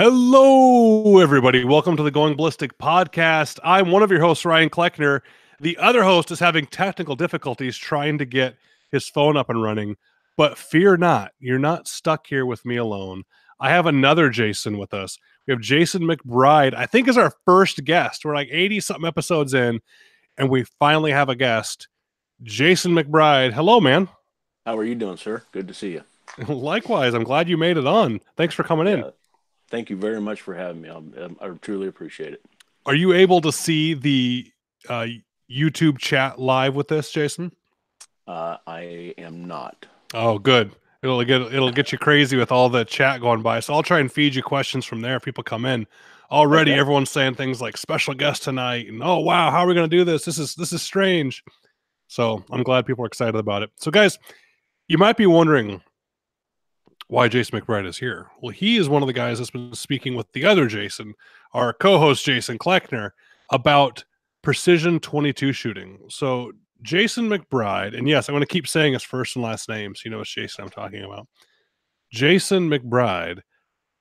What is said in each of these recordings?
Hello, everybody. Welcome to the Going Ballistic podcast. I'm one of your hosts, Ryan Kleckner. The other host is having technical difficulties trying to get his phone up and running. But fear not, you're not stuck here with me alone. I have another Jason with us. We have Jason McBride, I think is our first guest. We're like 80 something episodes in, and we finally have a guest. Jason McBride. Hello, man. How are you doing, sir? Good to see you. Likewise, I'm glad you made it on. Thanks for coming in. Yeah, thank you very much for having me. I truly appreciate it. Are you able to see the uh, YouTube chat live with this, Jason? I am not. Oh, good. It'll get you crazy with all the chat going by. So I'll try and feed you questions from there if people come in. Already, Okay. everyone's saying things like special guest tonight, and oh wow, how are we going to do this? This is strange. So I'm glad people are excited about it. So guys, you might be wondering why Jason McBride is here. Well, he is one of the guys that's been speaking with the other Jason, our co-host Jason Kleckner, about precision 22 shooting. So Jason McBride, and yes, I'm going to keep saying his first and last name so you know it's Jason I'm talking about. Jason McBride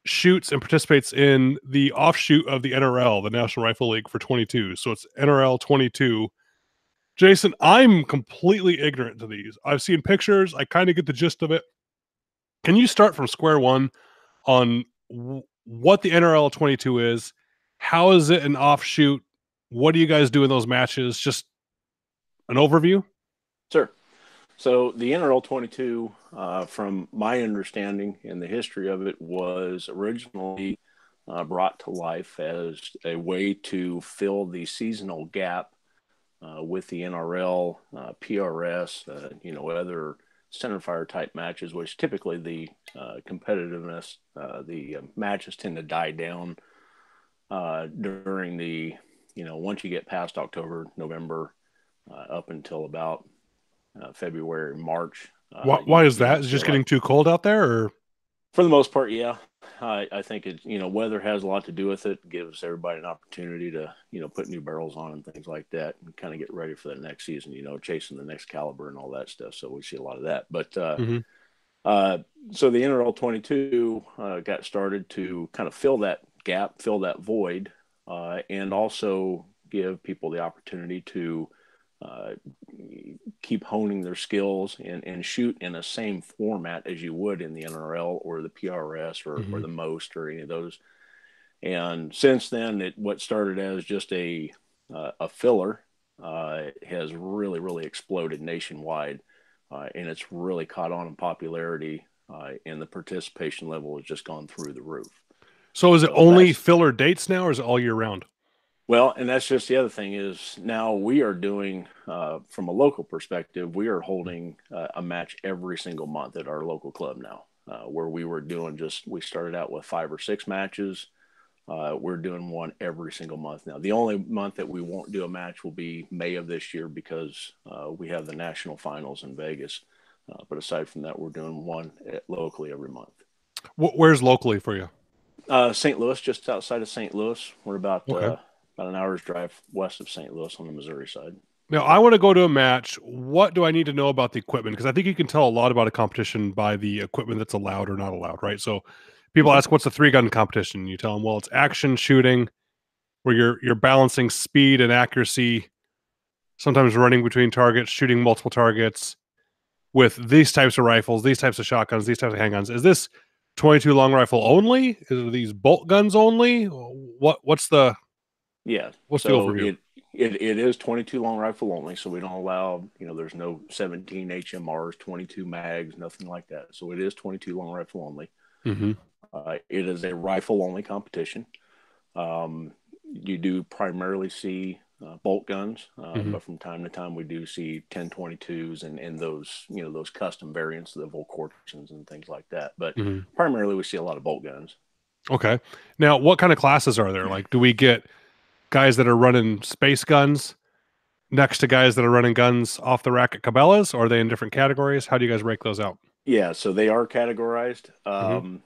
shoots and participates in the offshoot of the NRL, the National Rifle League for 22. So it's NRL 22. Jason, I'm completely ignorant to these. I've seen pictures. I kind of get the gist of it. Can you start from square one on what the NRL 22 is? How is it an offshoot? What do you guys do in those matches? Just an overview? Sir. So the NRL 22, from my understanding and the history of it, was originally brought to life as a way to fill the seasonal gap with the NRL, PRS, other centerfire type matches, which typically the competitiveness, the matches tend to die down during once you get past October, November, up until about February, March. Why is You that? don't Is it see a just lot. getting too cold out there? Or For the most part, yeah. I think weather has a lot to do with it. Gives everybody an opportunity to put new barrels on and things like that, and kind of get ready for the next season. Chasing the next caliber and all that stuff. So we see a lot of that. But mm-hmm. so the NRL 22 got started to kind of fill that gap, fill that void, and also give people the opportunity to uh, keep honing their skills and shoot in the same format as you would in the NRL or the PRS or Mm-hmm. the most or any of those. And since then, what started as just a filler has really exploded nationwide, and it's really caught on in popularity, and the participation level has just gone through the roof. So is it So only that's filler dates now, or is it all year round? Well, and that's just the other thing is now we are doing, from a local perspective, we are holding a match every single month at our local club now, where we started out with 5 or 6 matches. We're doing one every single month now. The only month that we won't do a match will be May of this year because we have the national finals in Vegas. But aside from that, we're doing one locally every month. Where's locally for you? St. Louis, just outside of St. Louis. We're Okay. about an hour's drive west of St. Louis on the Missouri side. Now, I want to go to a match. What do I need to know about the equipment? Because I think you can tell a lot about a competition by the equipment that's allowed or not allowed, right? So people Mm-hmm. ask, what's a three-gun competition? You tell them, well, it's action shooting, where you're balancing speed and accuracy, sometimes running between targets, shooting multiple targets with these types of rifles, these types of shotguns, these types of handguns. Is this 22 long rifle only? Is it these bolt guns only? Yeah. What's the So overview? it is 22 long rifle only. So we don't allow, there's no 17 HMRs, 22 mags, nothing like that. So it is 22 long rifle only. Mm-hmm. It is a rifle only competition. You do primarily see bolt guns, Mm-hmm. but from time to time we do see 1022s and those those custom variants, the Volcortians and things like that. But Mm-hmm. primarily we see a lot of bolt guns. Okay. Now, what kind of classes are there? Like, do we get guys that are running space guns next to guys that are running guns off the rack at Cabela's? Or are they in different categories? How do you guys break those out? Yeah, so they are categorized. Mm-hmm.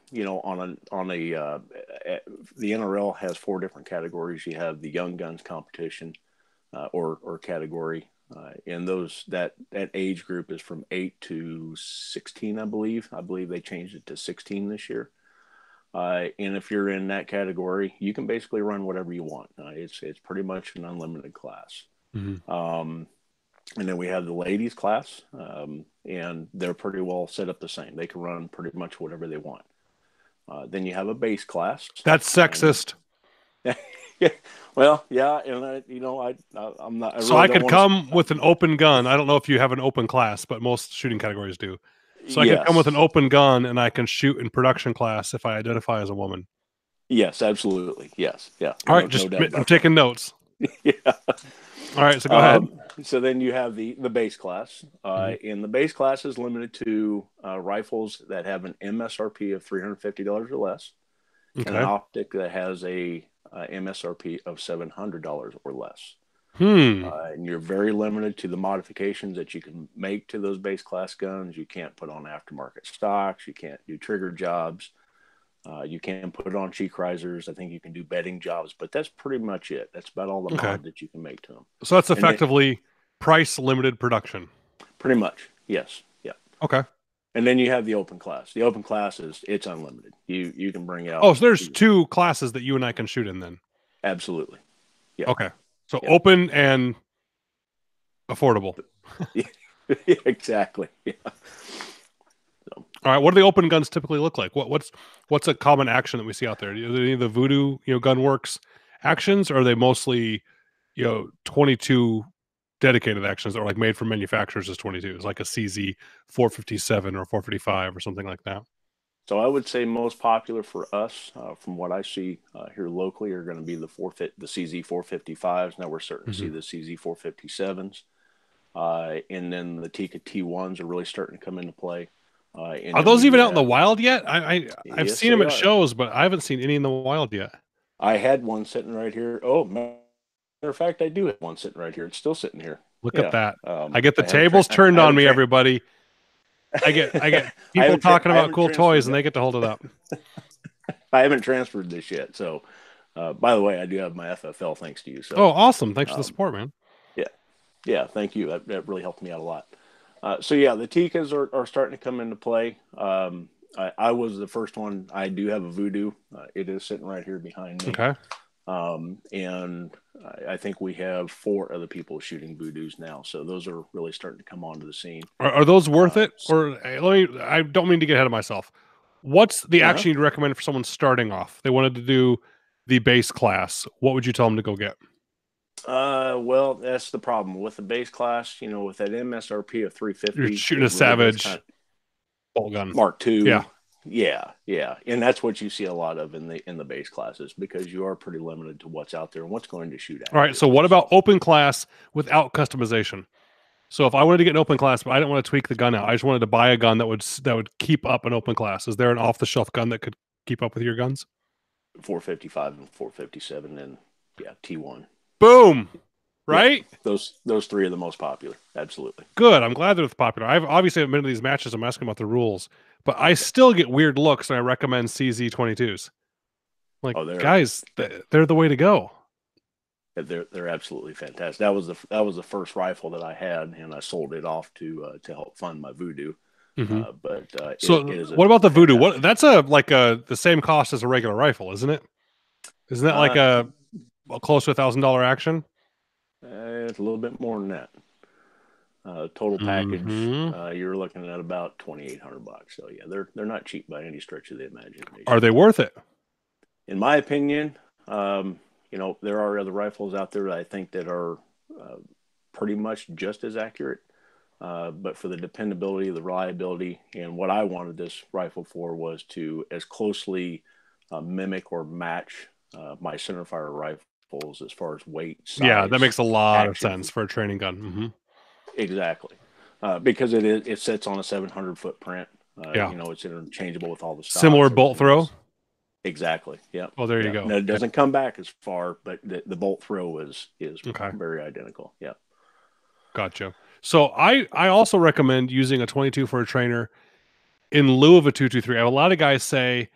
The NRL has 4 different categories. You have the young guns competition, or category, and that age group is from 8 to 16, I believe. I believe they changed it to 16 this year. And if you're in that category, you can basically run whatever you want. It's pretty much an unlimited class. Mm-hmm. And then we have the ladies class, and they're pretty well set up the same. They can run pretty much whatever they want. Then you have a base class. That's sexist. Yeah, well, yeah, and I'm not. So I could come with an open gun. I don't know if you have an open class, but most shooting categories do. So I could come with an open gun and I can shoot in production class if I identify as a woman. Yes, absolutely. Yes, yeah. All right, I'm taking notes. Yeah. All right, so go ahead. So then you have the base class, and the base class is limited to rifles that have an MSRP of $350 or less, and an optic that has a MSRP of $700 or less. And you're very limited to the modifications that you can make to those base class guns. You can't put on aftermarket stocks. You can't do trigger jobs. You can put it on cheek risers. I think you can do bedding jobs, but that's pretty much it. That's about all the mod that you can make to them. So that's effectively price limited production. Pretty much, yes. Yeah. Okay. And then you have the open class. The open class it's unlimited. You can bring out. Oh, so there's two classes that you and I can shoot in then. Absolutely. Yeah. Okay. So open and affordable. Yeah, exactly. Yeah. So. All right. What do the open guns typically look like? What's a common action that we see out there? Are there any of the Voodoo, Gunworks actions, or are they mostly, 22 dedicated actions that are like made from manufacturers as 22s, like a CZ 457 or 455 or something like that? So I would say most popular for us, from what I see here locally, are going to be the CZ 455s. Now we're starting to see the CZ 457s, and then the Tikka T1s are really starting to come into play. Are those even out in the wild yet? I've seen them at shows, but I haven't seen any in the wild yet. I had one sitting right here. Oh, matter of fact, I do have one sitting right here. It's still sitting here. Look at that. I get the tables turned on me, everybody. I get people talking about cool toys, and they get to hold it up. I haven't transferred this yet. So, by the way, I do have my FFL thanks to you. So, awesome. Thanks for the support, man. Yeah. Thank you. That really helped me out a lot. So yeah, the Tikkas are starting to come into play. I was the first one. I do have a Voodoo. It is sitting right here behind me. Okay. And I think we have 4 other people shooting Voodoos now. So those are really starting to come onto the scene. Are those worth it? Or I don't mean to get ahead of myself. What's the action you'd recommend for someone starting off? They wanted to do the base class. What would you tell them to go get? Well, that's the problem with the base class. With that MSRP of 350, you're shooting a Savage bolt gun Mark II. Yeah, and that's what you see a lot of in the base classes, because you are pretty limited to what's out there and what's going to shoot at. All right. So what about open class without customization? So if I wanted to get an open class, but I didn't want to tweak the gun out, I just wanted to buy a gun that would keep up an open class. Is there an off the shelf gun that could keep up with your guns? 455 and 457 and T1. Boom. Right? Yeah, those 3 are the most popular. Absolutely. Good. I'm glad they're popular. I've obviously been to these matches. I'm asking about the rules, but I still get weird looks, and I recommend CZ22s. Like, guys, they're the way to go. They're absolutely fantastic. That was the first rifle that I had, and I sold it off to help fund my Voodoo. What about the Voodoo? That's the same cost as a regular rifle, isn't it? Isn't that like a close to $1,000 action? It's a little bit more than that. Total package, you're looking at about $2,800. So yeah, they're not cheap by any stretch of the imagination. Are they worth it? In my opinion, there are other rifles out there that I think that are pretty much just as accurate. But for the dependability, the reliability, and what I wanted this rifle for was to as closely mimic or match my centerfire rifles as far as weight, size. Yeah, that makes a lot of sense for a training gun. Mm-hmm. Exactly. Because it sits on a 700 footprint. It's interchangeable with all the stocks. Similar bolt throw? Exactly. Yeah. Oh, there you go. Now, it doesn't come back as far, but the bolt throw is very identical. Yeah. Gotcha. So I also recommend using a 22 for a trainer in lieu of a 223. I have a lot of guys say,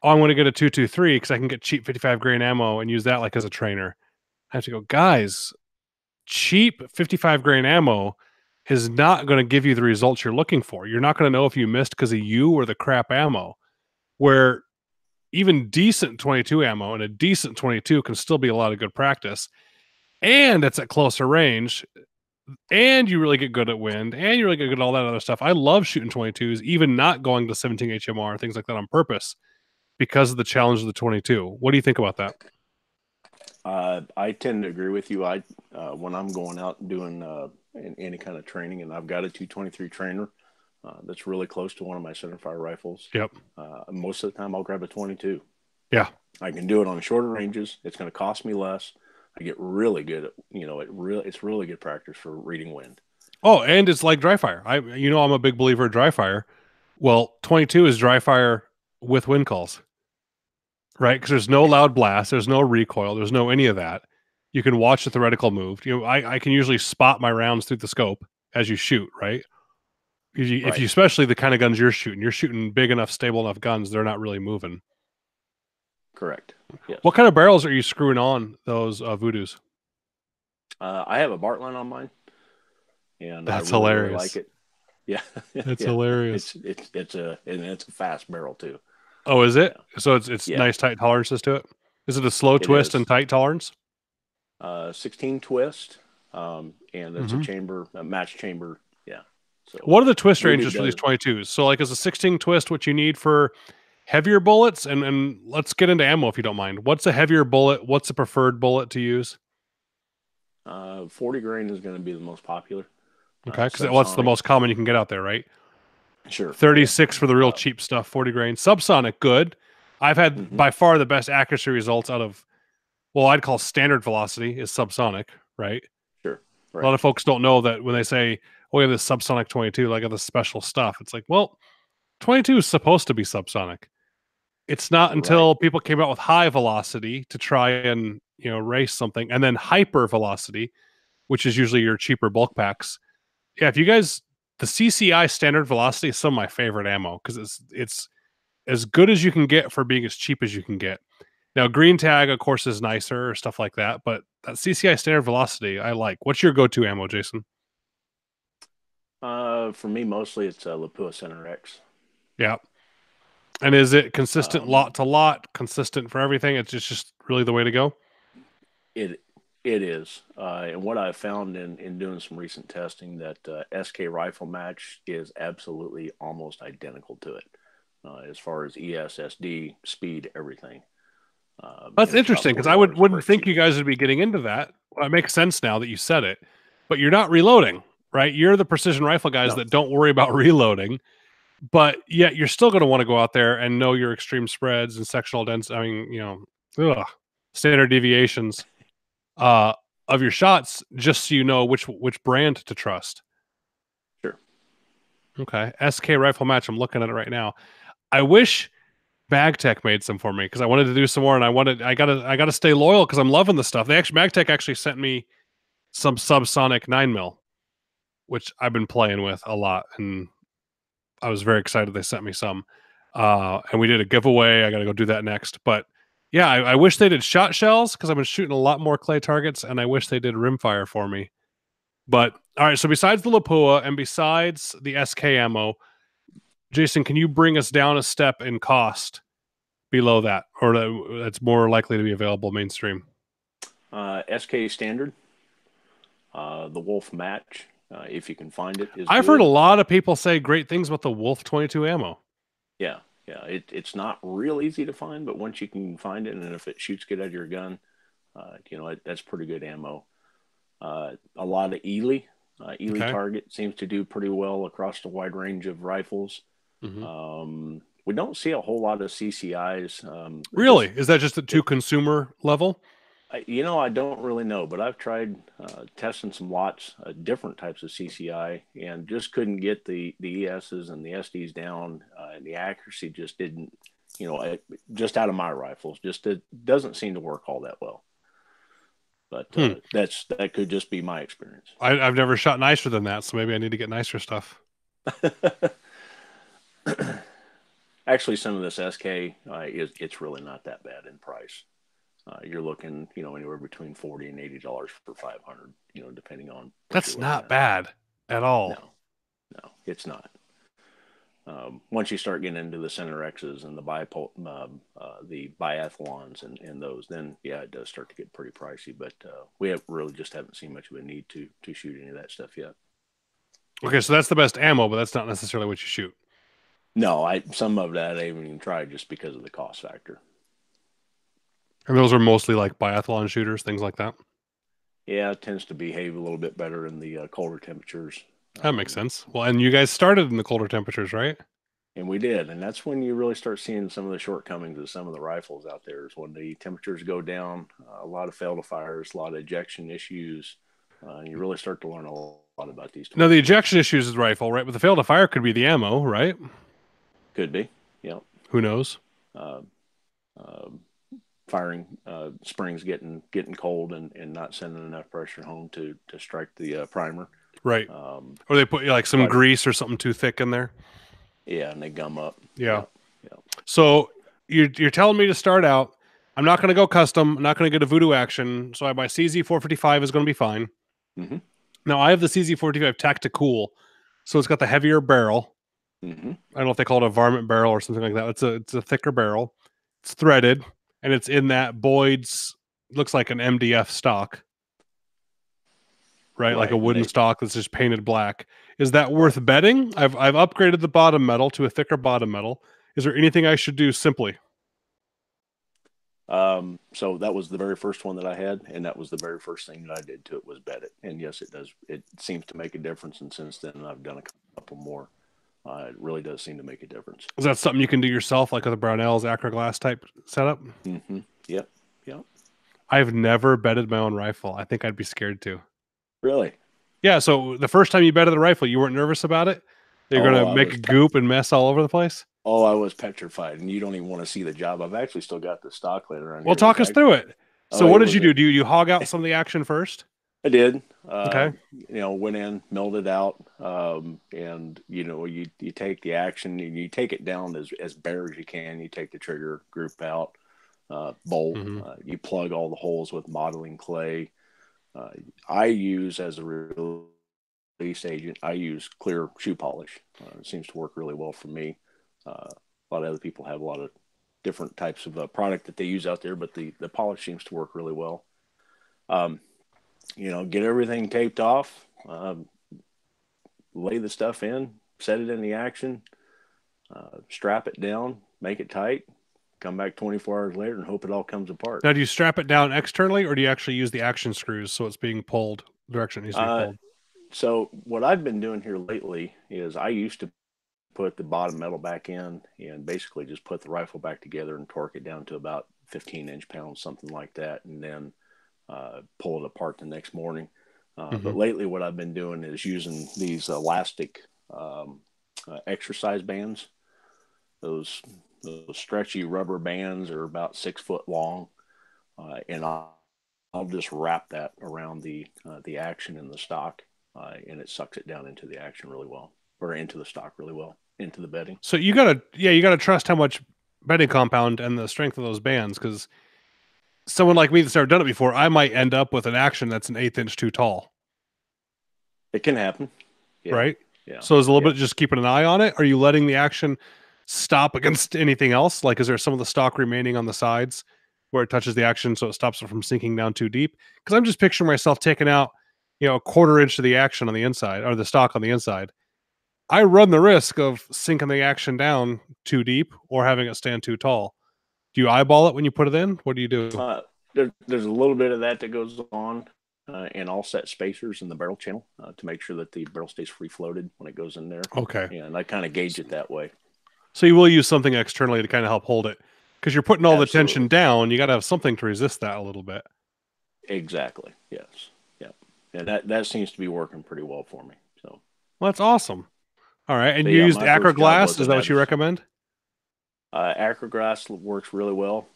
"Oh, I want to get a 223 because I can get cheap 55 grain ammo and use that like as a trainer." I have to go, guys. Cheap 55 grain ammo is not going to give you the results you're looking for. You're not going to know if you missed because of you or the crap ammo. Where even decent 22 ammo and a decent 22 can still be a lot of good practice. And it's at closer range, and you really get good at wind, and you really get good at all that other stuff. I love shooting 22s, even not going to 17 HMR, things like that on purpose because of the challenge of the 22. What do you think about that? I tend to agree with you. I when I'm going out and doing any kind of training, and I've got a 223 trainer that's really close to one of my centerfire rifles. Yep. Most of the time, I'll grab a 22. Yeah. I can do it on shorter ranges. It's going to cost me less. I get really good at it's really good practice for reading wind. Oh, and it's like dry fire. I'm a big believer in dry fire. Well, 22 is dry fire with wind calls, right? Because there's no loud blast, there's no recoil, there's no any of that. You can watch the reticle move. I can usually spot my rounds through the scope as you shoot, right? If you, especially the kind of guns you're shooting big enough, stable enough guns, they're not really moving. Correct. Yes. What kind of barrels are you screwing on those Voodoos? I have a Bartline on mine, and That's I really, hilarious. really like it. Yeah, that's hilarious. It's a fast barrel too. Oh, is it? Yeah. So it's nice tight tolerances to it. Is it a slow twist and tight tolerance? 16 twist, and it's a match chamber. Yeah. So what are the twist ranges for these 22s? So like, is a 16 twist what you need for heavier bullets? And let's get into ammo if you don't mind. What's a heavier bullet? What's a preferred bullet to use? 40 grain is going to be the most popular. Okay, because what's the most common you can get out there, right? Sure. 36 for the real cheap stuff, 40 grain. Subsonic, good. I've had by far the best accuracy results out of, well, I'd call standard velocity is subsonic, right? Sure. Right. A lot of folks don't know that when they say, oh, we have this subsonic 22, like this special stuff. It's like, well, 22 is supposed to be subsonic. It's not until people came out with high velocity to try and, race something, and then hyper velocity, which is usually your cheaper bulk packs. Yeah, if you guys, the CCI standard velocity is some of my favorite ammo because it's as good as you can get for being as cheap as you can get. Now, green tag, of course, is nicer or stuff like that, but that CCI standard velocity, I like. What's your go-to ammo, Jason? For me, mostly it's Lapua Center X. Yeah. And is it consistent lot to lot, consistent for everything? It's just really the way to go? It is. And what I've found in doing some recent testing, that SK Rifle Match is absolutely almost identical to it as far as ESSD, speed, everything. That's interesting because I wouldn't think you guys would be getting into that. Well, it makes sense now that you said it, but you're not reloading, right? You're the precision rifle guys that don't worry about reloading, but yet you're still going to want to go out there and know your extreme spreads and sectional density. I mean, standard deviations of your shots, just so you know which brand to trust. Sure. Okay. SK Rifle Match. I'm looking at it right now. I wish MagTech made some for me because I wanted to do some more, and I gotta stay loyal because I'm loving the stuff. MagTech actually sent me some subsonic 9mm, which I've been playing with a lot, and I was very excited they sent me some. And we did a giveaway. I got to go do that next. But yeah, I wish they did shot shells because I've been shooting a lot more clay targets, and I wish they did rimfire for me. But all right, so besides the Lapua and besides the SK ammo, Jason, can you bring us down a step in cost below that, or that's more likely to be available mainstream? SK Standard, the Wolf Match, if you can find it. I've heard a lot of people say great things about the Wolf 22 ammo. Yeah. It's not real easy to find, but once you can find it, and if it shoots good out of your gun, that's pretty good ammo. A lot of Ely. Target seems to do pretty well across the wide range of rifles. We don't see a whole lot of CCIs. Really? Is that just too consumer level? I don't really know, but I've tried testing some lots, different types of CCI, and just couldn't get the ESs and the SDs down, and the accuracy just didn't, just out of my rifles, it doesn't seem to work all that well. But that could just be my experience. I've never shot nicer than that, so maybe I need to get nicer stuff. Actually, some of this SK it's really not that bad in price. You're looking, anywhere between $40 and $80 for 500, depending on. That's not bad at all. No, it's not. Once you start getting into the Center X's and the the biathlons and those, then yeah, it does start to get pretty pricey. But we really just haven't seen much of a need to shoot any of that stuff yet. Okay, so that's the best ammo, but that's not necessarily what you shoot. No, some of that I haven't even tried just because of the cost factor. And those are mostly like biathlon shooters, things like that. Yeah, it tends to behave a little bit better in the colder temperatures. That makes sense. Well, and you guys started in the colder temperatures, right? And we did, and that's when you really start seeing some of the shortcomings of some of the rifles out there. Is when the temperatures go down, a lot of fail to fires, a lot of ejection issues. You really start to learn a lot about these. Now, the ejection issues is rifle, right? But the fail to fire could be the ammo, right? Could be. Yeah. Who knows? Firing springs getting cold and not sending enough pressure home to strike the primer. Right. Or they put like some grease or something too thick in there. Yeah, and they gum up. Yeah. So you're telling me to start out. I'm not going to go custom. I'm not going to get a voodoo action. So my CZ455 is going to be fine. Mm-hmm. Now I have the CZ455 Tactical, so it's got the heavier barrel. Mm-hmm. I don't know if they call it a varmint barrel or something like that. It's a thicker barrel. It's threaded, and it's in that Boyd's. Looks like an MDF stock, right? Like a wooden stock that's just painted black. Is that worth betting? I've upgraded the bottom metal to a thicker bottom metal. Is there anything I should do simply? So that was the very first one that I had, and that was the very first thing that I did to it was bet it. And yes, it does. It seems to make a difference. And since then, I've done a couple more. It really does seem to make a difference. Is that something you can do yourself, like with a Brownell's Acroglass type setup? Mm-hmm. Yep. I've never betted my own rifle. I think I'd be scared to. Really? Yeah. So the first time you betted the rifle, you weren't nervous about it? You're going to make a goop and mess all over the place? Oh, I was petrified, and you don't even want to see the job. I've actually still got the stock later on. Well, talk us through it. So what did you do? Do you hog out some of the action first? I did. Okay. Went in, milled it out, and you take the action and you take it down as bare as you can. You take the trigger group out, bolt. Mm-hmm. You plug all the holes with modeling clay. I use as a release agent. I use clear shoe polish. It seems to work really well for me. A lot of other people have a lot of different types of product that they use out there, but the polish seems to work really well. Get everything taped off, lay the stuff in, set it in the action, strap it down, make it tight, come back 24 hours later and hope it all comes apart. Now, do you strap it down externally or do you actually use the action screws so it's being pulled the direction it needs to be pulled? So what I've been doing here lately is I used to put the bottom metal back in and basically just put the rifle back together and torque it down to about 15 inch-pounds, something like that, and then pull it apart the next morning. But lately what I've been doing is using these elastic exercise bands. Those stretchy rubber bands are about 6 foot long, and I'll just wrap that around the action in the stock, and it sucks it down into the action really well, or into the stock really well, into the bedding. So you gotta trust how much bedding compound and the strength of those bands, because someone like me that's never done it before, I might end up with an action that's an 1/8 inch too tall. It can happen, right? Yeah. So is a little bit just keeping an eye on it. Are you letting the action stop against anything else? Like, is there some of the stock remaining on the sides where it touches the action so it stops it from sinking down too deep? Because I'm just picturing myself taking out, a 1/4 inch of the action on the inside, or the stock on the inside. I run the risk of sinking the action down too deep or having it stand too tall. Do you eyeball it when you put it in? What do you do? There's a little bit of that goes on, and I'll set spacers in the barrel channel to make sure that the barrel stays free floated when it goes in there. Okay. And I kind of gauge it that way. So you will use something externally to kind of help hold it, because you're putting all the tension down. You got to have something to resist that a little bit. Exactly. Yes. Yeah. And that seems to be working pretty well for me. So. Well, that's awesome. All right. And you used Acroglass. Is that what you recommend? Acroglass works really well.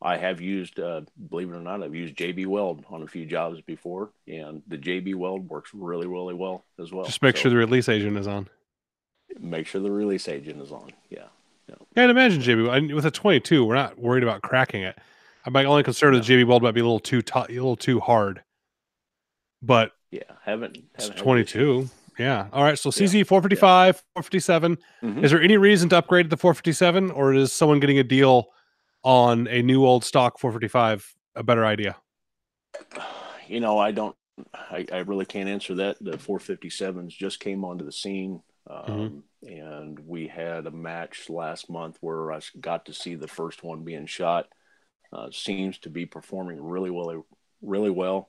I have used, believe it or not, I've used JB Weld on a few jobs before, and the JB Weld works really, really well as well. Just make sure the release agent is on. Make sure the release agent is on. Yeah. I'd imagine JB with a 22, we're not worried about cracking it. My only concern is JB Weld might be a little too hard. But yeah, haven't 22. Yeah. All right. So CZ 455, 457. Is there any reason to upgrade to the 457, or is someone getting a deal on a new old stock 455 a better idea? You know, I really can't answer that. The 457s just came onto the scene. And we had a match last month where I got to see the first one being shot. Seems to be performing really well,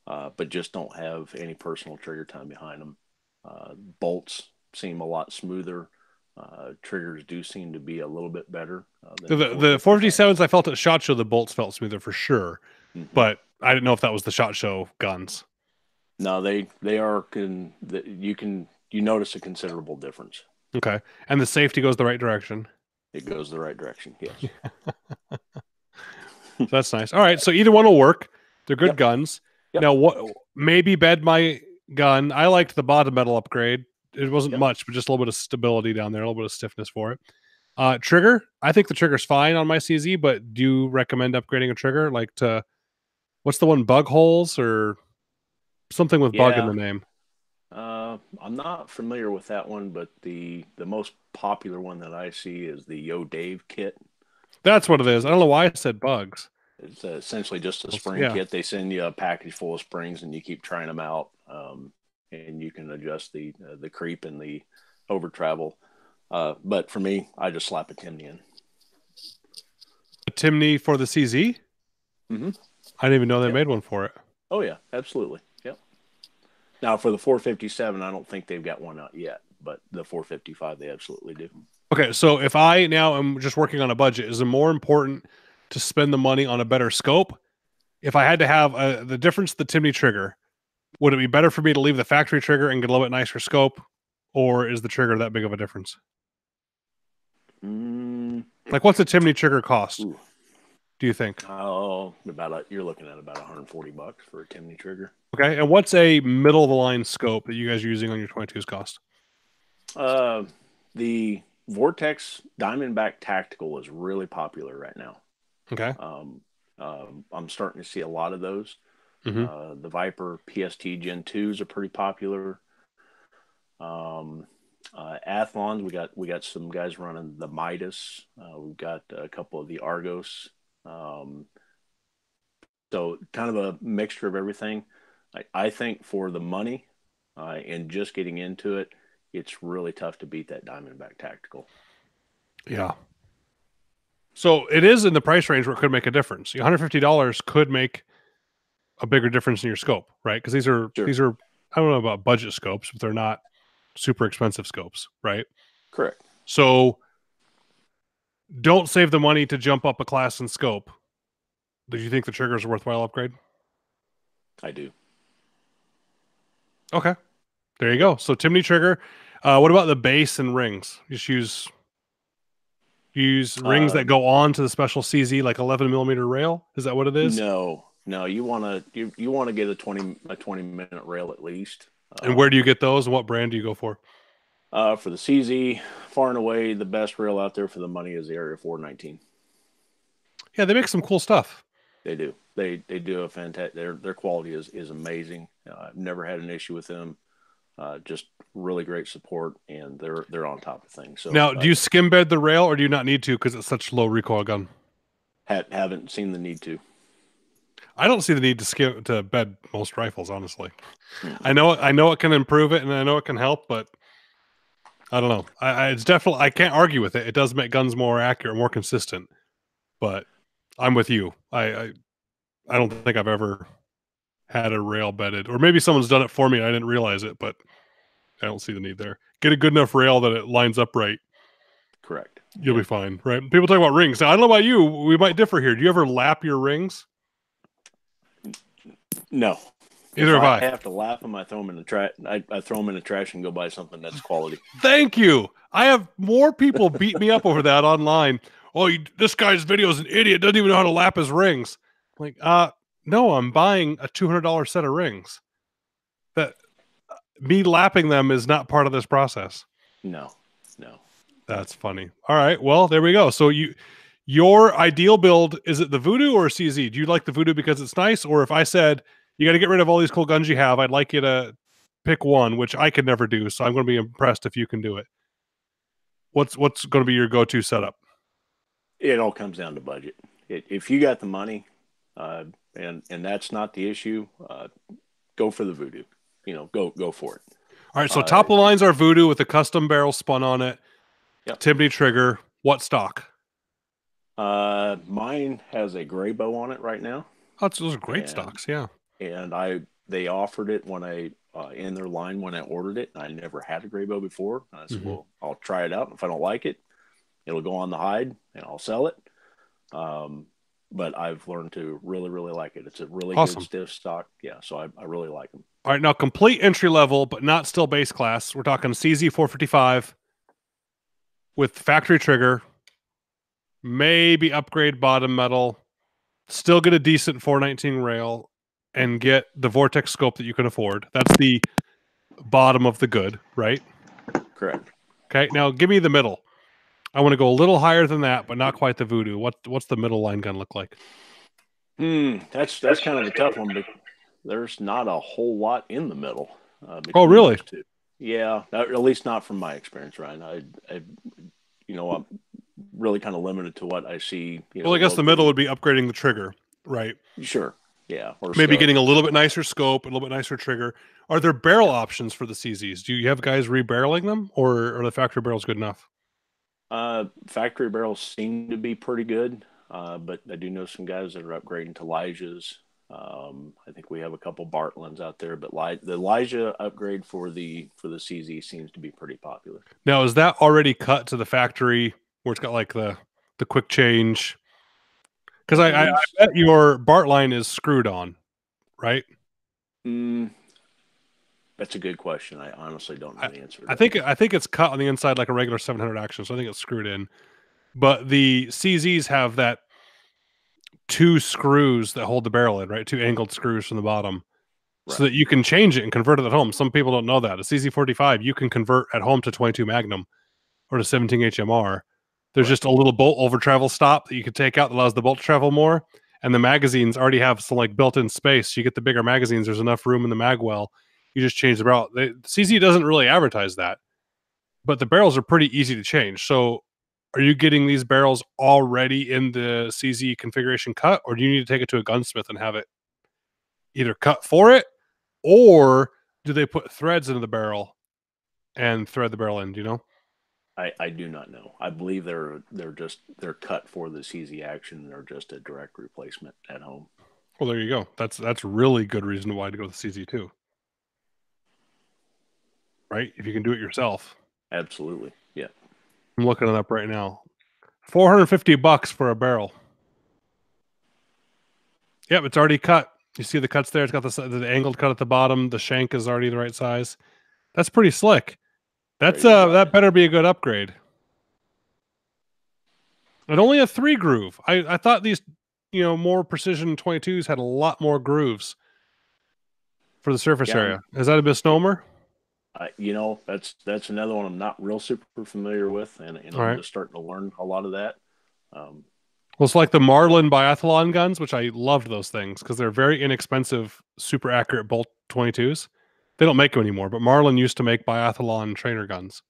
but just don't have any personal trigger time behind them. Bolts seem a lot smoother. Triggers do seem to be a little bit better. The 457s, I felt at SHOT Show the bolts felt smoother for sure, but I didn't know if that was the SHOT Show guns. No, they are. You notice a considerable difference. Okay, and the safety goes the right direction. It goes the right direction. Yes. That's nice. All right, so either one will work. They're good guns. Now, what? Maybe bed my gun. I liked the bottom metal upgrade. It wasn't much, but just a little bit of stability down there, a little bit of stiffness for it. Trigger. I think the trigger's fine on my CZ, but do you recommend upgrading a trigger? Like to, what's the one? Bug holes or something with bug in the name? I'm not familiar with that one, but the most popular one that I see is the Yo Dave kit. That's what it is. I don't know why I said bugs. It's essentially just a spring kit. They send you a package full of springs, and you keep trying them out, and you can adjust the creep and the over travel. But for me, I just slap a Timney in. A Timney for the CZ? Mm-hmm. I didn't even know they made one for it. Oh yeah, absolutely. Yep. Now for the 457, I don't think they've got one out yet, but the 455 they absolutely do. Okay, so if I now am just working on a budget, is it more important to spend the money on a better scope? If I had to have the difference, the Timney trigger, would it be better for me to leave the factory trigger and get a little bit nicer scope, or is the trigger that big of a difference? Like, what's a Timney trigger cost? Ooh. Do you think? Oh, you're looking at about $140 for a Timney trigger. Okay, and what's a middle of the line scope that you guys are using on your 22s cost? The Vortex Diamondback Tactical is really popular right now. Okay. I'm starting to see a lot of those. The Viper PST Gen 2s are pretty popular. Athlons, we got some guys running the Midas. We've got a couple of the Argos. So kind of a mixture of everything. I think for the money and just getting into it, it's really tough to beat that Diamondback Tactical. Yeah. So it is in the price range where it could make a difference. $150 could make a bigger difference in your scope, right? Because these are I don't know about budget scopes, but they're not super expensive scopes, right? Correct. So don't save the money to jump up a class in scope. Do you think the trigger is a worthwhile upgrade? I do. Okay. There you go. So Timney trigger. What about the base and rings? Just use rings that go on to the special CZ, like 11 millimeter rail. Is that what it is? No. You want to get a 20-minute rail at least. And where do you get those? And what brand do you go for? For the CZ, far and away the best rail out there for the money is the Area 419. Yeah, they make some cool stuff. They do. They do a fantastic. Their quality is amazing. I've never had an issue with them. Just really great support, and they're on top of things. So now, do you skim bed the rail, or do you not need to because it's such low recoil gun? Haven't seen the need to. I don't see the need to bed most rifles, honestly. I know it can improve it, and I know it can help, but I don't know. It's definitely, I can't argue with it. It does make guns more accurate, more consistent. But I'm with you. I don't think I've ever had a rail bedded, or maybe someone's done it for me and I didn't realize it, but I don't see the need there. Get a good enough rail that it lines up right. Correct. You'll be fine, right? People talk about rings. Now, I don't know about you. We might differ here. Do you ever lap your rings? No. Either have I. I have to lap them. I throw them in the trash. I throw them in the trash and go buy something that's quality. Thank you. I have more people beat me up over that online. Oh, this guy's video is an idiot. Doesn't even know how to lap his rings. I'm like, no, I'm buying a $200 set of rings. That me lapping them is not part of this process. No. That's funny. All right. Well, there we go. So your ideal build, is it the Voodoo or CZ? Do you like the Voodoo because it's nice? Or if I said, you got to get rid of all these cool guns you have, I'd like you to pick one, which I could never do. So I'm going to be impressed if you can do it. What's going to be your go-to setup? It all comes down to budget. If you got the money, uh, and that's not the issue, go for the voodoo. Go for it. All right, so Uh, top of the lines are Voodoo with a custom barrel spun on it, yep. Timney trigger. What stock? Mine has a gray bow on it right now, Oh, those are great and stocks. Yeah. they offered it when I in their line when I ordered it. I never had a gray bow before. I said, Mm-hmm. well, I'll try it out. If I don't like it, it'll go on the hide, and I'll sell it. Um, but I've learned to really, really like it. It's a really good Awesome. stiff stock. Yeah, so I really like them. All right, now complete entry level, but not still base class. We're talking CZ 455 with factory trigger, maybe upgrade bottom metal, still get a decent 419 rail, and get the vortex scope that you can afford. That's the bottom of the good, right? Correct. Okay, now give me the middle. I want to go a little higher than that, but not quite the voodoo. What's the middle line gun look like? That's kind of a tough one, but there's not a whole lot in the middle Oh, between really? those two. Yeah, at least not from my experience, Ryan. I'm really kind of limited to what I see. Well, I guess the middle would be upgrading the trigger, right? Sure. Yeah, or Maybe scope. getting a little bit nicer scope, a little bit nicer trigger. Are there barrel options for the CZs? Do you have guys rebarreling them, or are the factory barrels good enough? Factory barrels seem to be pretty good, but I do know some guys that are upgrading to Elijah's. I think we have a couple Bartlands out there, but the Elijah upgrade for the CZ seems to be pretty popular. Now, is that already cut to the factory where it's got like the quick change? Because I bet your Bart line is screwed on, right? That's a good question. I honestly don't know the answer to I that. think I think it's cut on the inside like a regular 700 action, so I think it's screwed in. But the CZs have that two screws that hold the barrel in, right? Two angled screws from the bottom, Right. so that you can change it and convert it at home. Some people don't know that. A CZ45 you can convert at home to 22 Magnum or to 17 HMR. There's just a little bolt over travel stop that you can take out that allows the bolt to travel more. And the magazines already have some like built-in space. You get the bigger magazines. There's enough room in the mag well. You just change the barrel. CZ doesn't really advertise that, but the barrels are pretty easy to change. So are you getting these barrels already in the CZ configuration cut, or do you need to take it to a gunsmith and have it either cut for it, or do they put threads into the barrel and thread the barrel in? Do you know? I do not know. I believe they're cut for the CZ action. They're just a direct replacement at home. Well, there you go. That's really good reason why to go with CZ2, right? If you can do it yourself. Absolutely. Yeah. I'm looking it up right now. $450 for a barrel. Yep, it's already cut. You see the cuts there? It's got the angled cut at the bottom. The shank is already the right size. That's pretty slick. That's that better be a good upgrade. And only a 3 groove. I thought these, more precision 22s had a lot more grooves for the surface area. Is that a misnomer? That's another one I'm not real super familiar with, and I'm just starting to learn a lot of that. Well, it's like the Marlin biathlon guns, which I loved those things because they're very inexpensive, super accurate bolt 22s. They don't make them anymore, but Marlin used to make biathlon trainer guns,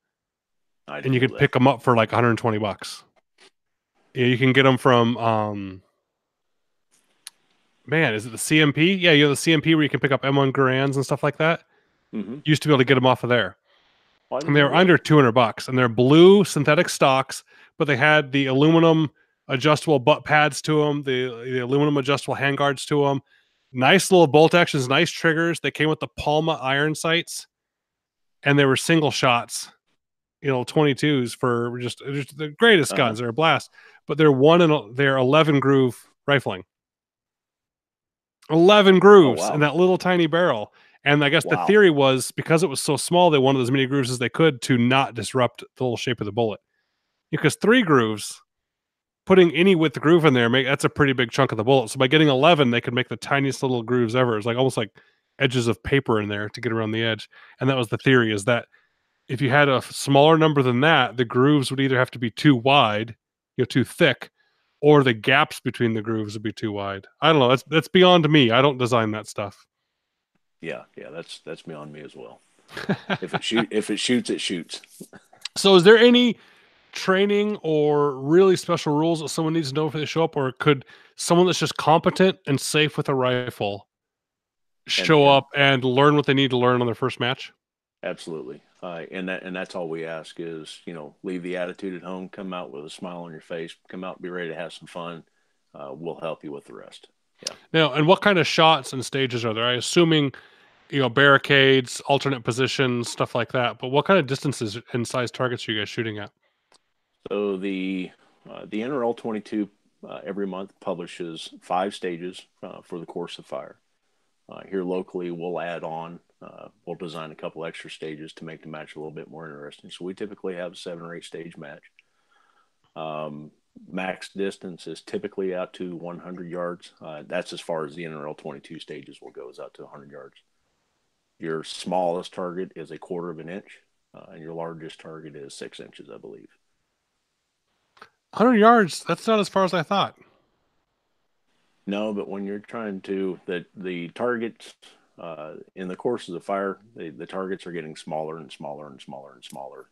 and you could pick them up for like $120. Yeah, you can get them from man, is it the CMP? Yeah, you have the CMP where you can pick up M1 Garands and stuff like that. Mm-hmm. You used to be able to get them off of there. And they were under $200, and they're blue synthetic stocks, but they had the aluminum adjustable butt pads to them, the aluminum adjustable handguards to them. Nice little bolt actions, nice triggers. They came with the Palma iron sights, and they were single shots, 22s for just the greatest guns. They're a blast, but they're 11 groove rifling. 11 grooves in that little tiny barrel. And I guess the theory was because it was so small, they wanted as many grooves as they could to not disrupt the little shape of the bullet. Because 3 grooves, putting any width groove in there, that's a pretty big chunk of the bullet. So by getting 11, they could make the tiniest little grooves ever. It's like almost like edges of paper in there to get around the edge. And that was the theory, is that if you had a smaller number than that, the grooves would either have to be too wide, too thick, or the gaps between the grooves would be too wide. I don't know. That's beyond me. I don't design that stuff. Yeah, that's beyond me as well. If it shoots, it shoots. So is there any training or really special rules that someone needs to know before they show up, or could someone that's just competent and safe with a rifle show And up and learn what they need to learn on their first match? absolutely. And that's all we ask is, leave the attitude at home, come out with a smile on your face, come out, be ready to have some fun. We'll help you with the rest. Yeah. Now, and what kind of shots and stages are there? I assuming barricades, alternate positions, stuff like that. But what kind of distances and size targets are you guys shooting at? So the NRL 22 every month publishes 5 stages for the course of fire. Here locally, we'll add on. We'll design a couple extra stages to make the match a little bit more interesting. So we typically have a 7 or 8 stage match. Max distance is typically out to 100 yards. That's as far as the NRL 22 stages will go, is out to 100 yards. Your smallest target is a 1/4 of an inch, and your largest target is 6 inches, I believe. 100 yards. That's not as far as I thought. No, but when you're trying to the targets in the course of the fire, the targets are getting smaller and smaller and smaller and smaller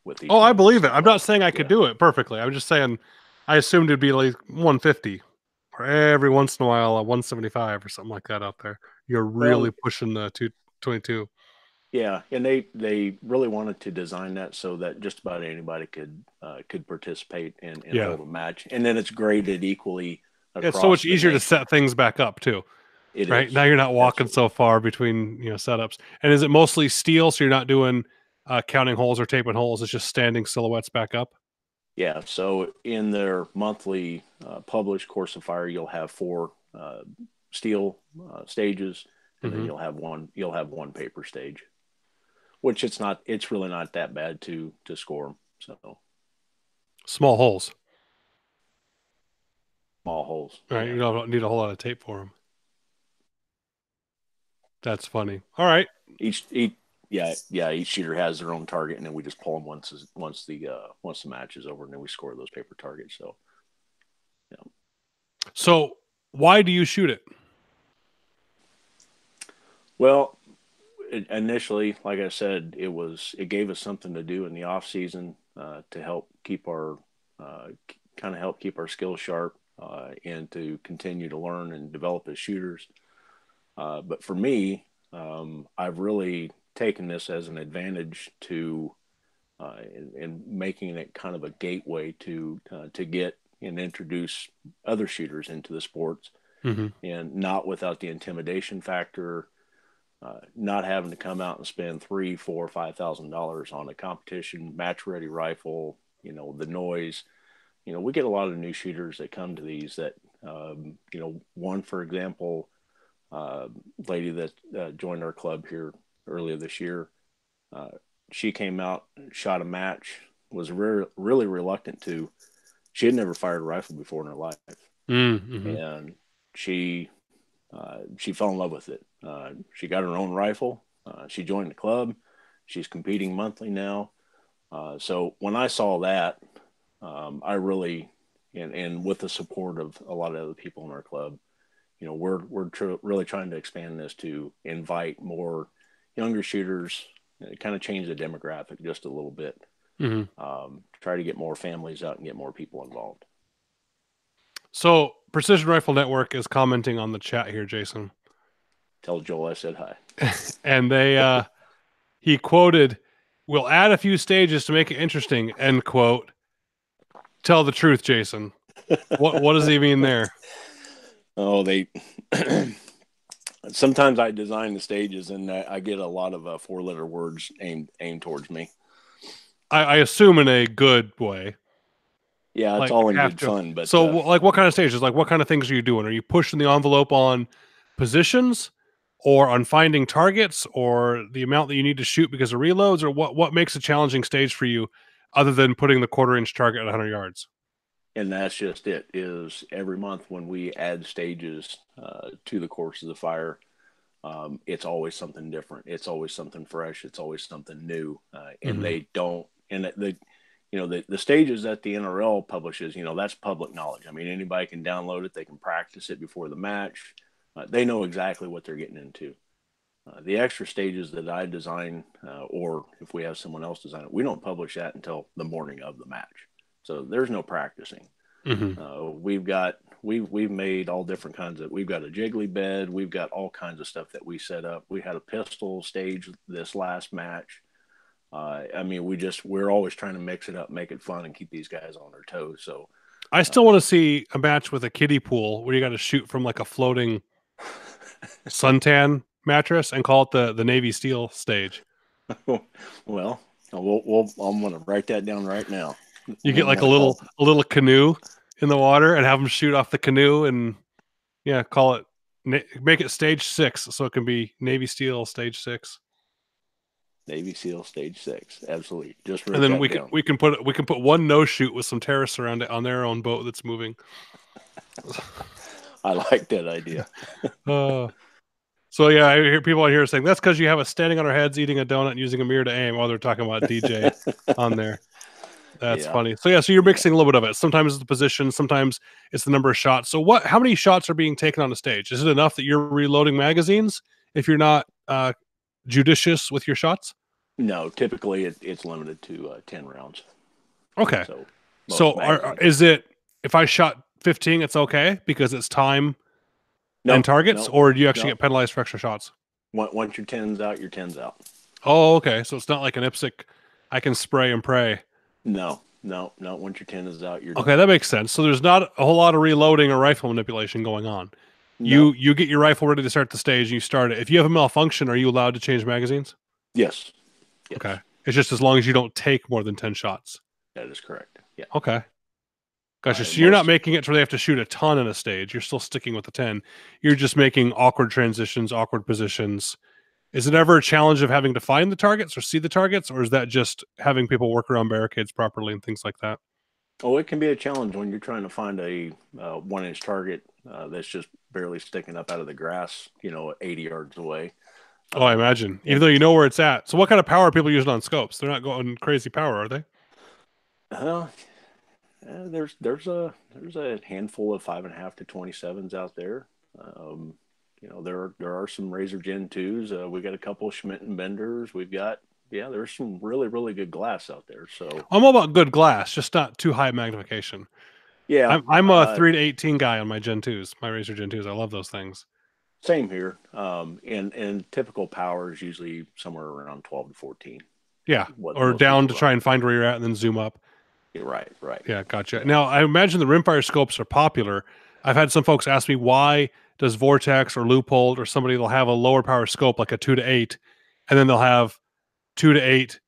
with each. Oh, I believe it. I'm not saying I could Yeah. do it perfectly. I'm just saying I assumed it'd be like 150 or every once in a while a 175 or something like that out there. You're really Well, pushing the 222. yeah, and they really wanted to design that so that just about anybody could participate and Yeah. hold a match, and then it's graded equally across. It's so much easier to nation. set things back up too. It right is. now you're not walking Absolutely. so far between setups. And is it mostly steel, so you're not doing counting holes or taping holes? It's just standing silhouettes back up. Yeah. So in their monthly published course of fire, you'll have 4 steel stages, and then Mm-hmm. you'll have one paper stage, which it's really not that bad to score. So Small holes. small holes. All right, Yeah. you don't need a whole lot of tape for them. That's funny. All right. Each each shooter has their own target, and then we just pull them once the match is over, and then we score those paper targets. So yeah. So why do you shoot it? Well, initially, like I said, it gave us something to do in the off season to help keep our help keep our skills sharp and to continue to learn and develop as shooters. But for me, I've really taken this as an advantage to in making it kind of a gateway to get and introduce other shooters into the sports, Mm-hmm. and not without the intimidation factor. Not having to come out and spend $3, $4, $5,000 on a competition match ready rifle, the noise. We get a lot of new shooters that come to these that, one, for example, lady that joined our club here earlier this year, she came out, shot a match, was really reluctant to. She had never fired a rifle before in her life, Mm-hmm. and she fell in love with it. She got her own rifle. She joined the club. She's competing monthly now. So when I saw that, I really, and with the support of a lot of other people in our club, we're really trying to expand this to invite more younger shooters, kind of change the demographic just a little bit. Mm-hmm. Try to get more families out and get more people involved. So Precision Rifle Network is commenting on the chat here, Jason. Tell Joel I said hi. And he quoted, "We'll add a few stages to make it interesting," end quote. Tell the truth, Jason. What does he mean there? Oh, they sometimes I design the stages and I get a lot of 4-letter words aimed towards me. I assume in a good way. Yeah, it's Like all in have good to. fun. But So, like, what kind of stages? Like, what kind of things are you doing? Are you pushing the envelope on positions, or on finding targets, or the amount that you need to shoot because of reloads, or what makes a challenging stage for you, other than putting the 1/4 inch target at 100 yards? and that's just it. Is every month when we add stages to the course of the fire, it's always something different. It's always something fresh. It's always something new. And Mm-hmm. they don't. And the stages that the NRL publishes, that's public knowledge. I mean, anybody can download it. They can practice it before the match. They know exactly what they're getting into. The extra stages that I design, or if we have someone else design it, we don't publish that until the morning of the match. So there's no practicing. Mm-hmm. We've made all different kinds of. We've got a jiggly bed. We've got all kinds of stuff that we set up. We had a pistol stage this last match. I mean, we're always trying to mix it up, make it fun, and keep these guys on their toes. So I still want to see a match with a kiddie pool where you got to shoot from like a floating suntan mattress and call it the Navy Steel stage. well, I'm going to write that down right now. You get like a little canoe in the water and have them shoot off the canoe and call it, make it stage 6 so it can be Navy Steel stage 6. Navy SEAL stage 6, absolutely. Just write and then that down. we can put one no shoot with some terrorists around it on their own boat that's moving. I like that idea. So yeah, I hear people on here saying that's because you have us standing on our heads eating a donut and using a mirror to aim while they're talking about DJ on there. That's funny. So so you're mixing a little bit of it. Sometimes it's the position, sometimes it's the number of shots. So how many shots are being taken on the stage? Is it enough that you're reloading magazines if you're not judicious with your shots? No, typically it's limited to 10 rounds. Okay. So is it, if I shot 15, it's okay because it's time and targets, or do you actually get penalized for extra shots? Once your 10's out, your 10's out. Oh, okay. So it's not like an IPSC, I can spray and pray. No. Once your 10 is out, you're okay. Done. That makes sense. So there's not a whole lot of reloading or rifle manipulation going on. No. You get your rifle ready to start the stage and you start it. If you have a malfunction, are you allowed to change magazines? Yes. Okay. It's just as long as you don't take more than 10 shots. That is correct. Yeah. Okay. Gotcha. So you're not making it to where they have to shoot a ton in a stage. You're still sticking with the 10. You're just making awkward transitions, awkward positions. Is it ever a challenge of having to find the targets or see the targets, or is that just having people work around barricades properly and things like that? Oh, it can be a challenge when you're trying to find a 1-inch target that's just barely sticking up out of the grass, 80 yards away. Oh, I imagine. Even though you know where it's at. So what kind of power are people using on scopes? They're not going crazy power, are they? There's a handful of 5.5 to 27s out there. There are some Razor Gen 2s. We got a couple of Schmidt and Benders. We've got there's some really, really good glass out there. So I'm all about good glass, just not too high magnification. Yeah, I'm a 3-18 guy on my Gen 2s, my Razor Gen 2s. I love those things. Same here. And typical power is usually somewhere around 12 to 14. Yeah, or down to try and find where you're at and then zoom up. You're right. Yeah, gotcha. Now, I imagine the rimfire scopes are popular. I've had some folks ask me, why does Vortex or Loophole or somebody will have a lower power scope like a 2 to 8, and then they'll have 2 to 8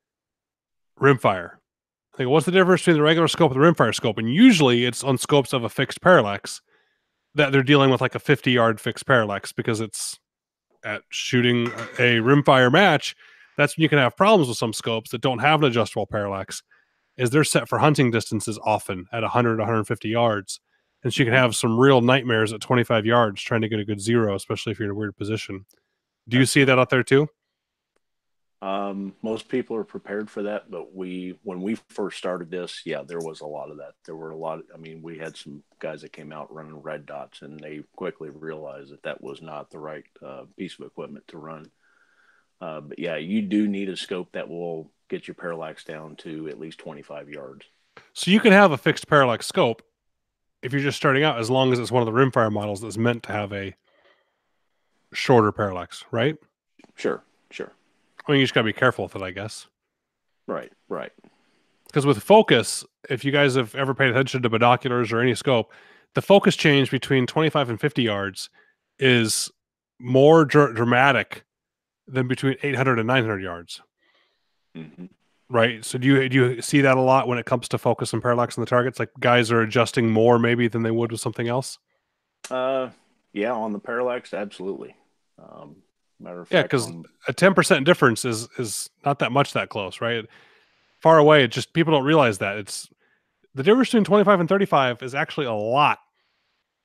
rimfire? I think, what's the difference between the regular scope and the rimfire scope? And usually it's on scopes of a fixed parallax that they're dealing with, like a 50-yard fixed parallax, because it's at shooting a rimfire match. That's when you can have problems with some scopes that don't have an adjustable parallax, is they're set for hunting distances often at 100, 150 yards. And so you can have some real nightmares at 25 yards trying to get a good zero, especially if you're in a weird position. Do you see that out there too? Most people are prepared for that, but when we first started this, there was a lot of that. There were a lot of, we had some guys that came out running red dots, and they quickly realized that was not the right piece of equipment to run. But you do need a scope that will get your parallax down to at least 25 yards. So you can have a fixed parallax scope if you're just starting out, as long as it's one of the rimfire models that's meant to have a shorter parallax, right? Sure. You just gotta be careful with it, I guess. Right. Because with focus, if you guys have ever paid attention to binoculars or any scope, the focus change between 25 and 50 yards is more dramatic than between 800 and 900 yards. Mm-hmm. Right? So do you see that a lot when it comes to focus and parallax on the targets? Like guys are adjusting more maybe than they would with something else? On the parallax, absolutely. Matter of fact, because a 10% difference is not that much that close, right? Far away, it just, people don't realize that. It's the difference between 25 and 35 is actually a lot.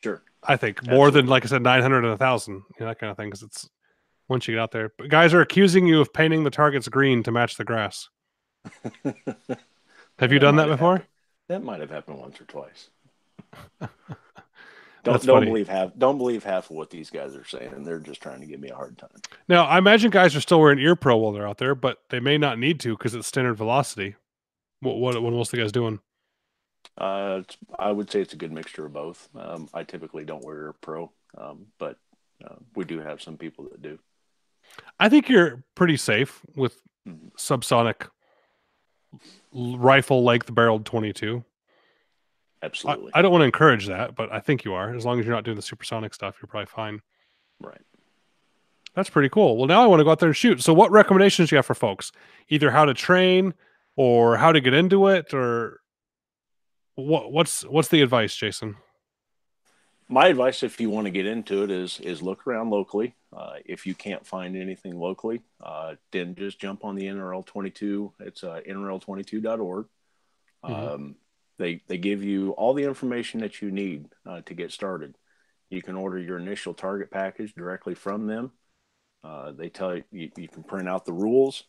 Sure. I think more than, like I said, 900 and 1,000, that kind of thing, because it's, once you get out there. But guys are accusing you of painting the targets green to match the grass. Have you done that before? That might have happened once or twice. Don't That's don't funny. believe half don't believe half of what these guys are saying. They're just trying to give me a hard time. Now, I imagine guys are still wearing ear pro while they're out there, but they may not need to because it's standard velocity. What most of the guys doing? I would say it's a good mixture of both. I typically don't wear a pro, but we do have some people that do. I think you're pretty safe with subsonic rifle length barreled 22. Absolutely. I don't want to encourage that, but I think you are. As long as you're not doing the supersonic stuff, you're probably fine. Right. That's pretty cool. Well, now I want to go out there and shoot. So what recommendations do you have for folks? Either how to train or how to get into it, or what's the advice, Jason? My advice, if you want to get into it, is look around locally. If you can't find anything locally, then just jump on the NRL 22. It's nrl22.org. Mm-hmm. They give you all the information that you need to get started. You can order your initial target package directly from them. They tell you can print out the rules.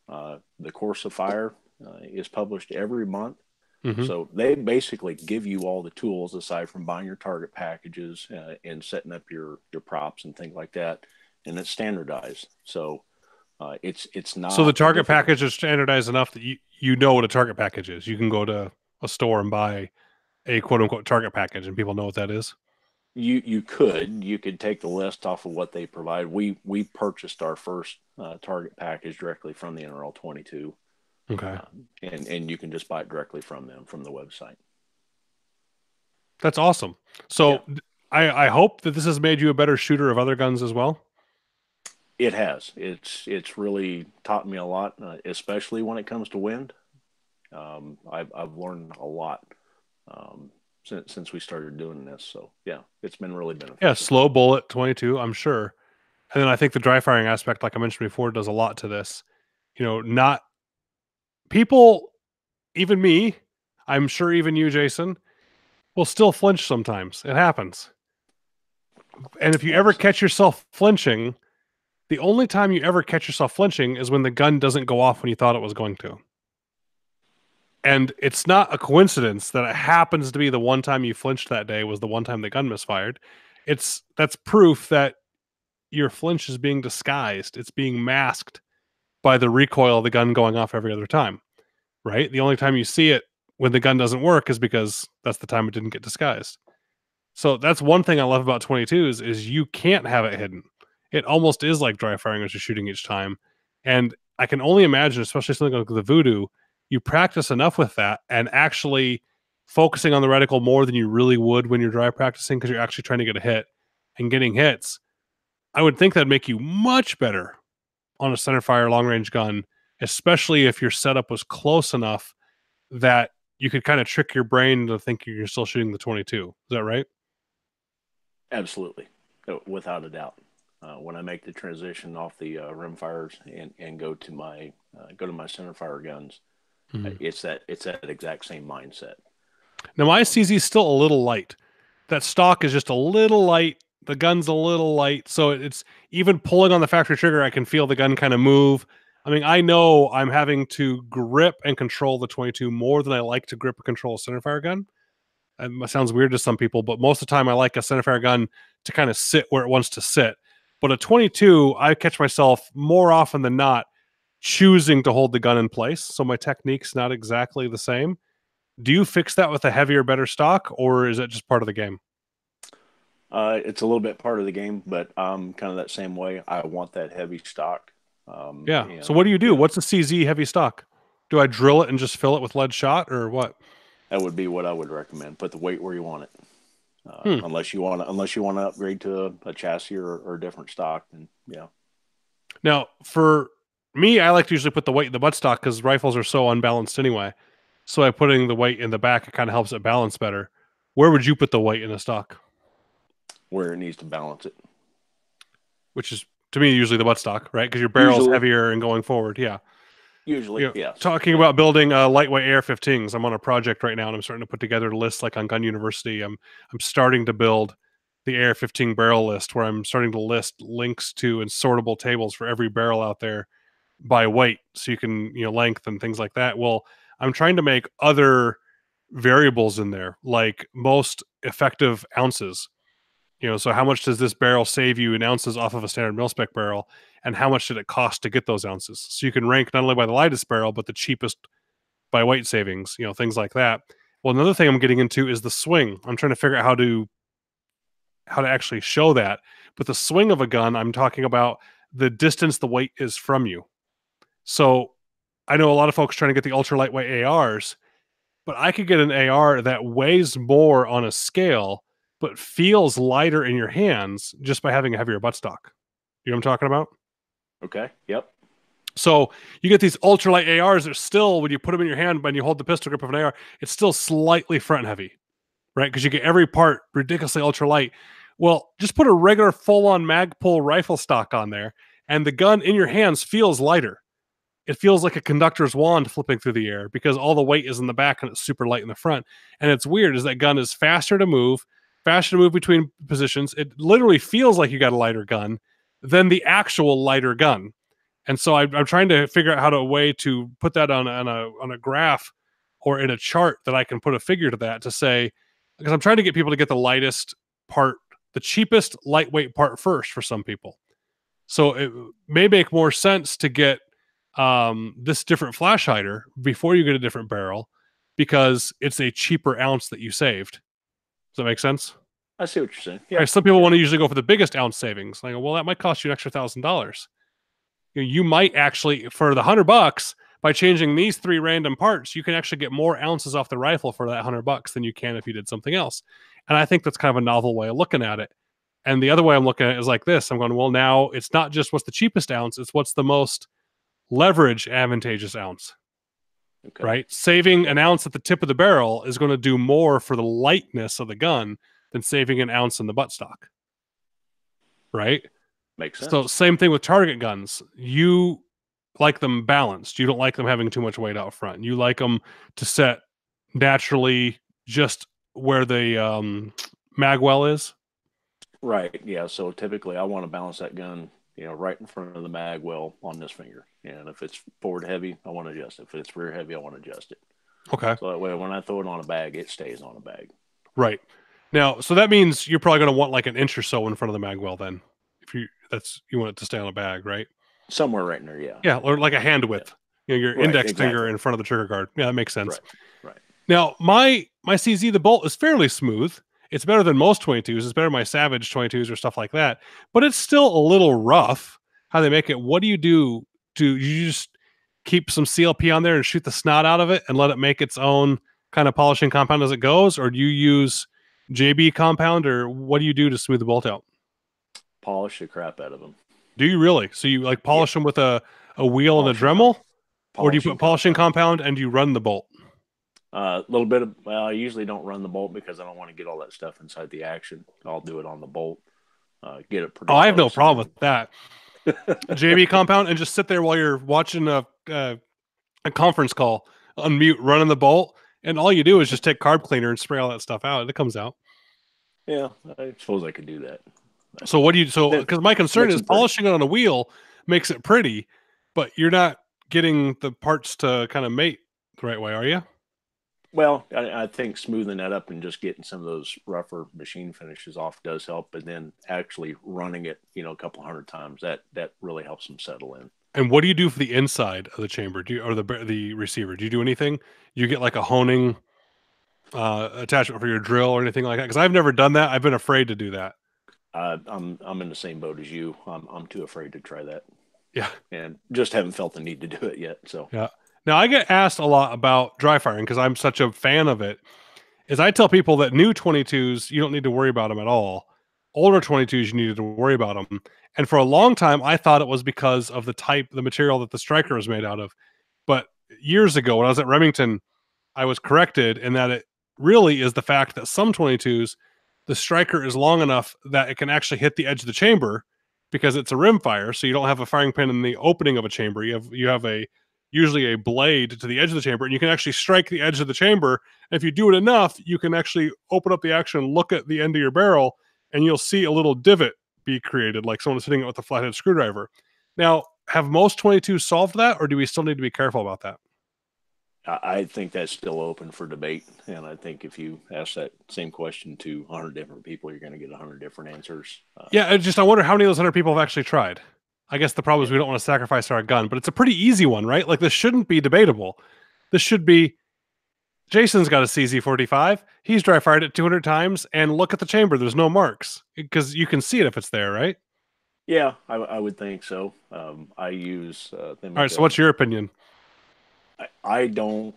The course of fire is published every month. Mm-hmm. So they basically give you all the tools aside from buying your target packages and setting up your props and things like that. And it's standardized. So it's not. So the target package is standardized enough that you know what a target package is. You can go to a store and buy a quote unquote target package and people know what that is. You could take the list off of what they provide. We purchased our first target package directly from the NRL 22. Okay. And you can just buy it directly from them, from the website. That's awesome. So yeah. I hope that this has made you a better shooter of other guns as well. It has. It's really taught me a lot, especially when it comes to wind. I've learned a lot since we started doing this. So yeah, it's been really beneficial. Yeah, slow bullet 22, I'm sure. And then I think the dry firing aspect, like I mentioned before, does a lot to this. You know, not people, even me, I'm sure even you, Jason, will still flinch sometimes. It happens. And if you ever catch yourself flinching, the only time you ever catch yourself flinching is when the gun doesn't go off when you thought it was going to. And it's not a coincidence that it happens to be the one time you flinched that day was the one time the gun misfired. That's proof that your flinch is being disguised. It's being masked by the recoil of the gun going off every other time, right? The only time you see it when the gun doesn't work is because that's the time it didn't get disguised. So that's one thing I love about 22s is you can't have it hidden. It almost is like dry firing as you're shooting each time. And I can only imagine, especially something like the Voodoo, you practice enough with that and actually focusing on the reticle more than you really would when you're dry practicing because you're actually trying to get a hit and getting hits. I would think that'd make you much better on a center fire long range gun, especially if your setup was close enough that you could kind of trick your brain to think you're still shooting the 22. Is that right? Absolutely, without a doubt. When I make the transition off the rim fires and go to my center fire guns, it's that exact same mindset. Now my CZ is still a little light. That stock is just a little light. The gun's a little light, so it's even pulling on the factory trigger. I can feel the gun kind of move. I mean, I know I'm having to grip and control the 22 more than I like to grip and control a centerfire gun. It sounds weird to some people, but most of the time I like a centerfire gun to kind of sit where it wants to sit. But a 22, I catch myself more often than not choosing to hold the gun in place. So my technique's not exactly the same. Do you fix that with a heavier, better stock, or is it just part of the game? It's a little bit part of the game, but I'm kind of that same way. I want that heavy stock. Yeah. So what do you do? What's a CZ heavy stock? Do I drill it and just fill it with lead shot, or what? That would be what I would recommend. Put the weight where you want it. Unless you want to upgrade to a chassis or a different stock, then yeah. Now, for me, I like to usually put the weight in the buttstock because rifles are so unbalanced anyway. So by putting the weight in the back, it kind of helps it balance better. Where would you put the weight in the stock? Where it needs to balance it. Which is, to me, usually the buttstock, right? Because your barrel's heavier and going forward, yeah. Usually, yes. Talking about building lightweight AR-15s, I'm on a project right now, and I'm starting to put together lists like on Gun University. I'm starting to build the AR-15 barrel list, where I'm starting to list links to and sortable tables for every barrel out there by weight, so you can length and things like that. Well, I'm trying to make other variables in there, like most effective ounces. So how much does this barrel save you in ounces off of a standard mil-spec barrel, and how much did it cost to get those ounces? So you can rank not only by the lightest barrel, but the cheapest by weight savings, things like that. Well, another thing I'm getting into is the swing. I'm trying to figure out how to actually show that. But the swing of a gun, I'm talking about the distance the weight is from you. So I know a lot of folks trying to get the ultra lightweight ARs, but I could get an AR that weighs more on a scale, but feels lighter in your hands just by having a heavier buttstock. You know what I'm talking about? Okay. Yep. So you get these ultralight ARs that are still, when you put them in your hand, when you hold the pistol grip of an AR, it's still slightly front heavy, right? Because you get every part ridiculously ultralight. Well, just put a regular full-on Magpul rifle stock on there, and the gun in your hands feels lighter. It feels like a conductor's wand flipping through the air because all the weight is in the back and it's super light in the front. And it's weird, is that gun is faster to move between positions. It literally feels like you got a lighter gun than the actual lighter gun. And so I'm trying to figure out a way to put that on a graph or in a chart that I can put a figure to that to say, because I'm trying to get people to get the lightest part, the cheapest lightweight part first for some people. So it may make more sense to get this different flash hider before you get a different barrel because it's a cheaper ounce that you saved. Does that make sense? I see what you're saying. Yeah. Right, some people want to usually go for the biggest ounce savings. Like, well, that might cost you an extra $1,000. You might actually, for the $100, by changing these 3 random parts, you can actually get more ounces off the rifle for that $100 than you can if you did something else. And I think that's kind of a novel way of looking at it. And the other way I'm looking at it is like this. I'm going, well, now it's not just what's the cheapest ounce, it's what's the most leverage advantageous ounce. Okay. Right? Saving an ounce at the tip of the barrel is going to do more for the lightness of the gun than saving an ounce in the buttstock. Right? Makes sense. So same thing with target guns. You like them balanced. You don't like them having too much weight out front. You like them to set naturally just where the mag well is. Right. Yeah. So typically I want to balance that gun, right in front of the mag well on this finger. And if it's forward heavy, I want to adjust it. If it's rear heavy, I want to adjust it. Okay. So that way when I throw it on a bag, it stays on a bag. Right. Now, so that means you're probably going to want like an inch or so in front of the mag well then. If you want it to stay on a bag, right? Somewhere right in there, yeah. Yeah, or like a hand width. Yeah. Your index finger in front of the trigger guard. Yeah, that makes sense. Right. Now, my CZ, the bolt is fairly smooth. It's better than most 22s. It's better than my Savage 22s or stuff like that. But it's still a little rough how they make it. What do? Do you just keep some CLP on there and shoot the snot out of it and let it make its own kind of polishing compound as it goes? Or do you use JB compound, or what do you do to smooth the bolt out? Polish the crap out of them. Do you really? So you like polish them with a wheel and a Dremel? Or do you put polishing compound and you run the bolt? A little bit of, I usually don't run the bolt because I don't want to get all that stuff inside the action. I'll do it on the bolt. Get it pretty I have no problem with that. JB compound, and just sit there while you're watching a conference call on mute, running the bolt, and all you do is just take carb cleaner and spray all that stuff out, and it comes out. Yeah, I suppose I could do that. So what do you? So because my concern is polishing it on a wheel makes it pretty, but you're not getting the parts to kind of mate the right way, are you? Well, I think smoothing that up and just getting some of those rougher machine finishes off does help, but then actually running it, a couple hundred times, that really helps them settle in. And what do you do for the inside of the chamber? Or the receiver? Do you do anything? You get like a honing attachment for your drill or anything like that? Because I've never done that. I've been afraid to do that. I'm in the same boat as you. I'm too afraid to try that. Yeah, and just haven't felt the need to do it yet. So yeah. Now, I get asked a lot about dry firing because I'm such a fan of it. Is I tell people that new 22s, you don't need to worry about them at all. Older 22s, you needed to worry about them. And for a long time, I thought it was because of the material that the striker was made out of. But years ago, when I was at Remington, I was corrected in that it really is the fact that some 22s, the striker is long enough that it can actually hit the edge of the chamber because it's a rim fire. So you don't have a firing pin in the opening of a chamber. You have usually a blade to the edge of the chamber, and you can actually strike the edge of the chamber. And if you do it enough, you can actually open up the action, look at the end of your barrel, and you'll see a little divot be created, like someone sitting with a flathead screwdriver. Now, have most 22s solved that, or do we still need to be careful about that? I think that's still open for debate, and I think if you ask that same question to 100 different people, you're going to get 100 different answers. Yeah, I wonder how many of those 100 people have actually tried. I guess the problem is Yeah. we don't want to sacrifice our gun, but it's a pretty easy one, right? Like this shouldn't be debatable. This should be Jason's got a CZ45. He's dry fired it 200 times, and look at the chamber. There's no marks because you can see it if it's there, right? Yeah, I would think so. I use All right. So, what's your opinion? I don't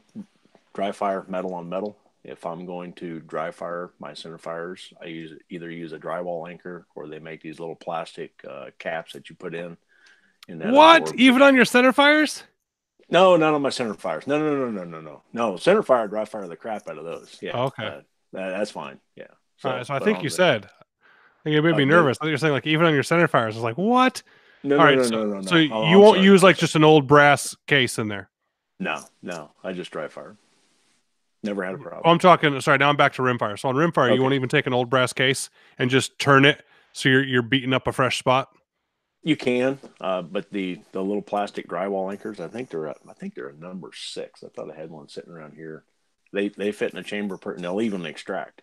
dry fire metal on metal. If I'm going to dry fire my center fires, I either use a drywall anchor, or they make these little plastic caps that you put in. And that What? Even on your center fires? No, not on my center fires. No. Center fire, dry fire the crap out of those. Yeah. Oh, okay. That's fine. Yeah. So, all right, so I think you said. I think it made me nervous. I think you're saying like even on your center fires. I was like, what? No. So you won't use like just an old brass case in there. No. I just dry fire. Never had a problem. Oh, I'm talking. Sorry, now I'm back to rimfire. So on rimfire, you won't even take an old brass case and just turn it so you're beating up a fresh spot. You can, but the little plastic drywall anchors, I think they're a number 6. I thought I had one sitting around here. They fit in a chamber, and they'll even extract.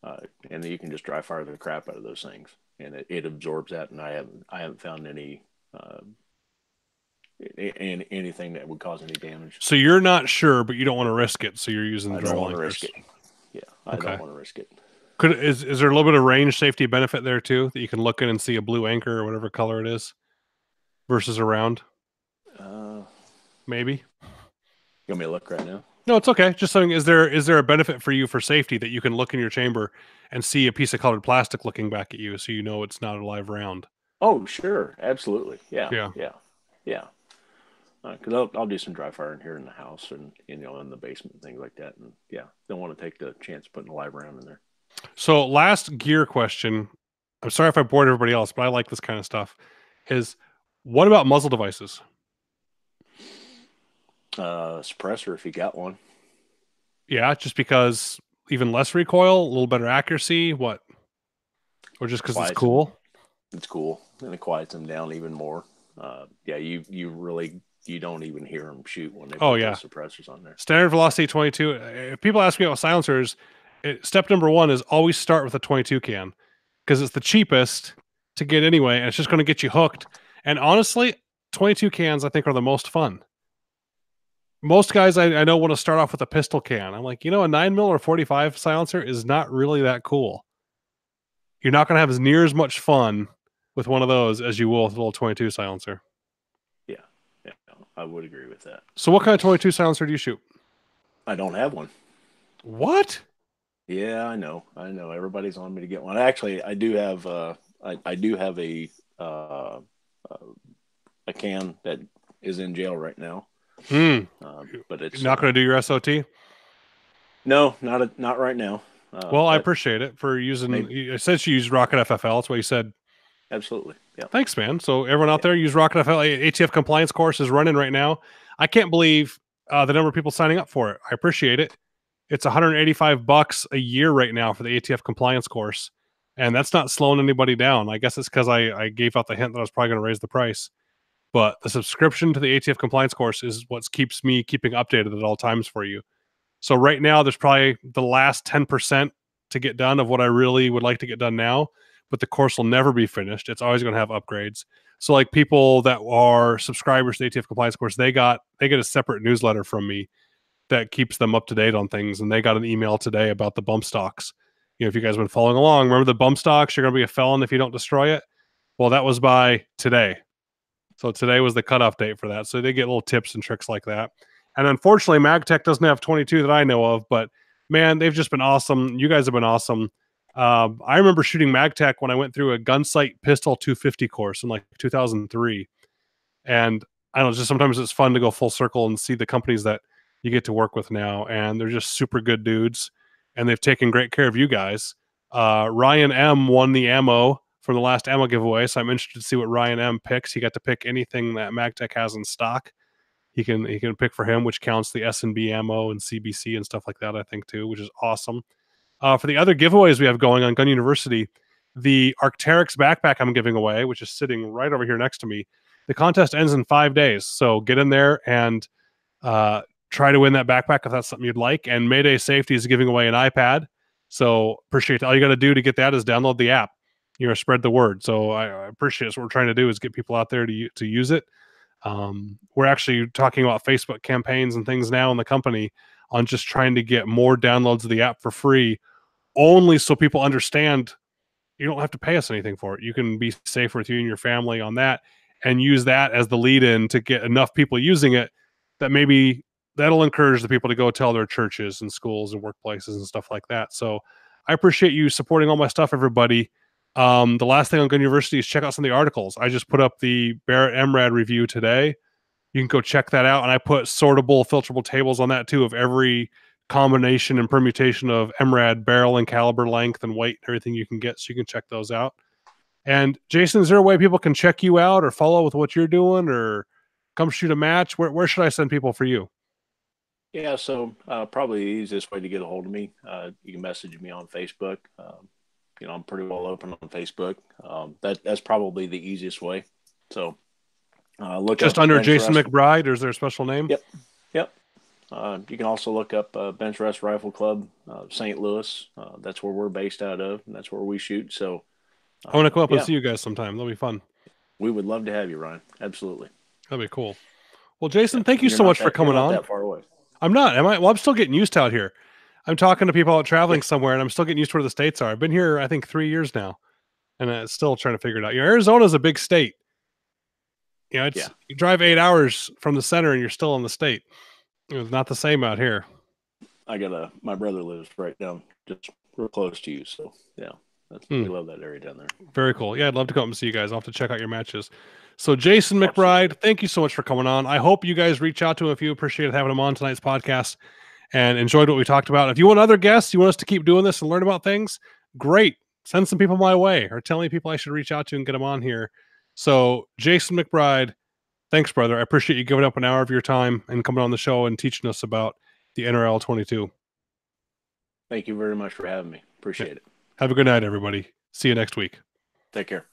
And then you can just dry fire the crap out of those things, and it absorbs that. And I haven't found anything that would cause any damage. So you're not sure, but you don't want to risk it. So you're using the drywall. I don't want to risk it. Yeah, I don't want to risk it. Is there a little bit of range safety benefit there too, that you can look in and see a blue anchor or whatever color it is versus a round? You Maybe. want me to look right now? No, it's okay. Just saying, is there a benefit for you for safety that you can look in your chamber and see a piece of colored plastic looking back at you, so you know it's not a live round? Oh, sure, absolutely, yeah. Because I'll do some dry firing here in the house and in the basement and things like that, and don't want to take the chance of putting a live round in there. So last gear question. I'm sorry if I bored everybody else, but I like this kind of stuff. Is what about muzzle devices? Suppressor, if you got one. Yeah, just because even less recoil, a little better accuracy. What? Or just because it's cool? It's cool, and it quiets them down even more. You don't even hear them shoot when they put those suppressors on there. Standard velocity 22. If people ask me about silencers, step number 1 is always start with a 22 can, because it's the cheapest to get anyway, and it's just going to get you hooked. And honestly, 22 cans I think are the most fun. Most guys I know want to start off with a pistol can. I'm like, a 9mm or 45 silencer is not really that cool. You're not going to have as near as much fun with one of those as you will with a little 22 silencer. Yeah, I would agree with that. So what kind of 22 silencer do you shoot? I don't have one. What? Yeah, I know. Everybody's on me to get one. Actually, I do have. I do have a can that is in jail right now. But it's not going to do your SOT. No, not right now. Well, I appreciate it for using. I said you used Rocket FFL. That's what you said. Absolutely. Yeah. Thanks, man. So everyone out there, use Rocket FFL. ATF compliance course is running right now. I can't believe the number of people signing up for it. I appreciate it. It's $185 a year right now for the ATF compliance course, and that's not slowing anybody down. I guess it's because I gave out the hint that I was probably going to raise the price. But the subscription to the ATF compliance course is what keeps me keeping updated at all times for you. So right now, there's probably the last 10% to get done of what I really would like to get done now, but the course will never be finished. It's always going to have upgrades. So like people that are subscribers to the ATF compliance course, they get a separate newsletter from me that keeps them up to date on things. And they got an email today about the bump stocks. If you guys have been following along, remember the bump stocks, you're going to be a felon if you don't destroy it. Well, that was by today. So today was the cutoff date for that. So they get little tips and tricks like that. And unfortunately, MagTech doesn't have 22 that I know of, but man, they've just been awesome. You guys have been awesome. I remember shooting MagTech when I went through a Gunsight Pistol 250 course in like 2003. And I don't know, just sometimes it's fun to go full circle and see the companies that you get to work with now. And they're just super good dudes. And they've taken great care of you guys. Ryan M won the ammo from the last ammo giveaway. So I'm interested to see what Ryan M picks. He got to pick anything that MagTech has in stock. He can pick for him, which counts the S&B ammo and CBC and stuff like that, I think, too, which is awesome. For the other giveaways we have going on Gun University, the Arc'teryx backpack I'm giving away, which is sitting right over here next to me, the contest ends in 5 days. So get in there and try try to win that backpack if that's something you'd like. And Mayday Safety is giving away an iPad. So appreciate it. All you got to do to get that is download the app. Spread the word. So I appreciate it. So what we're trying to do is get people out there to use it. We're actually talking about Facebook campaigns and things now in the company on just trying to get more downloads of the app for free, only so people understand you don't have to pay us anything for it. You can be safe with you and your family on that and use that as the lead in to get enough people using it that maybe that'll encourage the people to go tell their churches and schools and workplaces and stuff like that. So I appreciate you supporting all my stuff, everybody. The last thing on Gun University is check out some of the articles. I just put up the Barrett MRAD review today. You can go check that out. And I put sortable, filterable tables on that too of every combination and permutation of MRAD barrel and caliber length and weight and everything you can get. So you can check those out. And Jason, is there a way people can check you out or follow with what you're doing or come shoot a match? Where should I send people for you? Yeah, so probably the easiest way to get a hold of me, you can message me on Facebook. I'm pretty well open on Facebook. That's probably the easiest way. So look just up under Jason McBride, or is there a special name? Yep. You can also look up Bench Rest Rifle Club, St. Louis. That's where we're based out of, and that's where we shoot. So I want to come up and see you guys sometime. That'll be fun. We would love to have you, Ryan. Absolutely. That'd be cool. Well, Jason, thank you so much for coming on. That far away. I'm not. Am I? Well, I'm still getting used to out here. I'm talking to people out traveling somewhere, and I'm still getting used to where the states are. I've been here, I think, 3 years now, and I'm still trying to figure it out. Arizona's a big state. You drive 8 hours from the center, and you're still in the state. It's not the same out here. My brother lives right down, just real close to you. So yeah, we love that area down there. Very cool. Yeah, I'd love to come and see you guys. I'll have to check out your matches. So Jason McBride, thank you so much for coming on. I hope you guys reach out to him if you appreciated having him on tonight's podcast and enjoyed what we talked about. If you want other guests, you want us to keep doing this and learn about things, great. Send some people my way or tell me people I should reach out to and get them on here. So Jason McBride, thanks, brother. I appreciate you giving up an hour of your time and coming on the show and teaching us about the NRL 22. Thank you very much for having me. Appreciate it. Have a good night, everybody. See you next week. Take care.